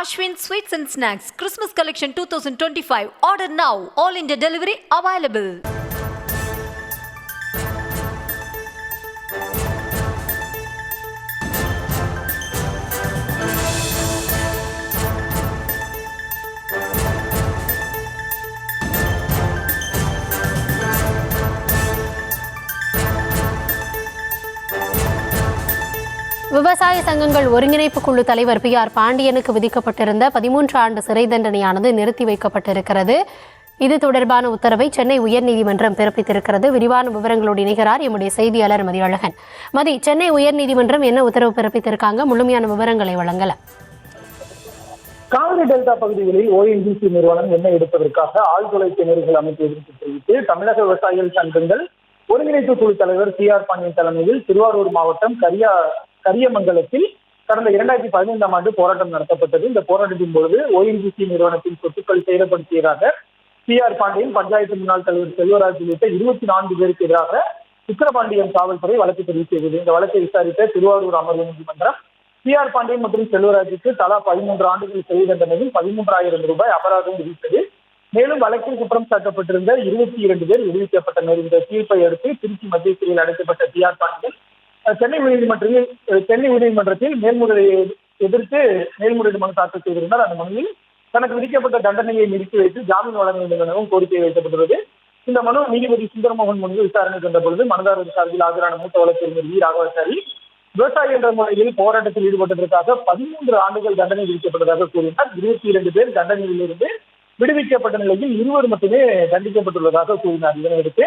Ashwin Sweets and Snacks Christmas Collection 2025. Order now. All India delivery available. விவசாய சங்கங்கள் ஒருங்கிணைப்பு குழு தலைவர் PR பாண்டியனுக்கு விதிக்கப்பட்டிருந்த 13 ஆண்டு சிறை தண்டனையானது நிறுத்தி வைக்கப்பட்டிருக்கிறது. இது தொடர்பான உத்தரவை சென்னை உயர்நீதிமன்றம் பிறப்பித்திருக்கிறது. விரிவான விவரங்களோடு இணைகிறார் எம்முடைய செய்தியாளர் மதியழகன். சென்னை உயர்நீதிமன்றம் என்ன உத்தரவு பிறப்பித்திருக்காங்க? முழுமையான விவரங்களை வழங்கல. காவிரி டெல்டா பகுதிகளில் ONGC நிறுவனம் எண்ணெய் எடுப்பதற்காக ஆழ்துளை கிணறுகள் அமைப்பதற்கு தெரிவித்து தமிழக விவசாயிகள் சங்கங்கள் ஒருங்கிணைப்பு குழு தலைவர் PR பாண்டியன் தலைமையில் திருவாரூர் மாவட்டம் கரியமங்கலத்தில் கடந்த 2015ஆம் ஆண்டு போராட்டம் நடத்தப்பட்டது. இந்த போராட்டத்தின் பொழுது ONGC நிறுவனத்தின் சொத்துக்கள் சேதப்படுத்தியதாக PR பாண்டியன், பஞ்சாயத்து முன்னாள் தலைவர் செல்வராஜ் உள்ளிட்ட 24 பேருக்கு எதிராக உத்தரபாண்டியம் காவல்துறை வழக்கு பதிவு செய்தது. இந்த வழக்கை விசாரித்த திருவாரூர் அமர்வு நீதிமன்றம் PR பாண்டியன் மற்றும் செல்வராஜுக்கு தலா 13 ஆண்டுகள் சிறை தண்டனையில் 13,000 ரூபாய் அபராதம் விதித்தது. மேலும் வழக்கில் குற்றம் சாட்டப்பட்டிருந்த 22 பேர் விடுவிக்கப்பட்டனர். இந்த தீர்ப்பை அடுத்து திருச்சி மத்திய சிறையில் அடைக்கப்பட்ட PR பாண்டியன் சென்னை உயர்நீதிமன்றத்தில் மேல்முறையை எதிர்த்து மேல்முறையீடு மனு தாக்கல் செய்திருந்தார். அந்த மனுவில் தனக்கு விதிக்கப்பட்ட தண்டனையை நிறுத்தி வைத்து ஜாமீன் வழங்க வேண்டும் எனவும் கோரிக்கை வைக்கப்பட்டுள்ளது. இந்த மனு நீதிபதி சுந்தரமோகன் முன்பு விசாரணை கொண்ட பொழுது மனுதாரர் சார்பில் ஆஜரான மூத்த வழக்கறிஞர் V. ராகவாச்சாரி விவசாயி என்ற முறையில் போராட்டத்தில் ஈடுபட்டதற்காக 13 ஆண்டுகள் தண்டனை விதிக்கப்பட்டதாக கூறினார். 22 பேர் தண்டனையிலிருந்து விடுவிக்கப்பட்ட நிலையில் 20 மட்டுமே தண்டிக்கப்பட்டுள்ளதாக கூறினார். இதனையடுத்து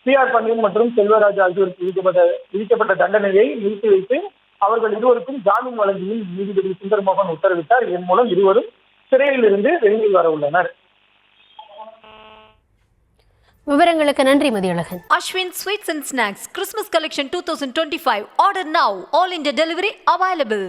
PR பாண்டியன் மற்றும் செல்வராஜ் ஆகியோருக்கு விதிக்கப்பட்ட தண்டனையை நிறுத்தி வைத்து அவர்கள் இருவருக்கும் ஜாமீன் வழங்கியும் நீதிபதி சுந்தரமோகன் உத்தரவிட்டார். இதன் மூலம் இருவரும் சிறையில் இருந்து வெளியில் வர உள்ளனர். விவரங்களுக்கு நன்றி Mathiyazhagan. Ashwin Sweets and Snacks Christmas Collection 2025. Order now. All India delivery available.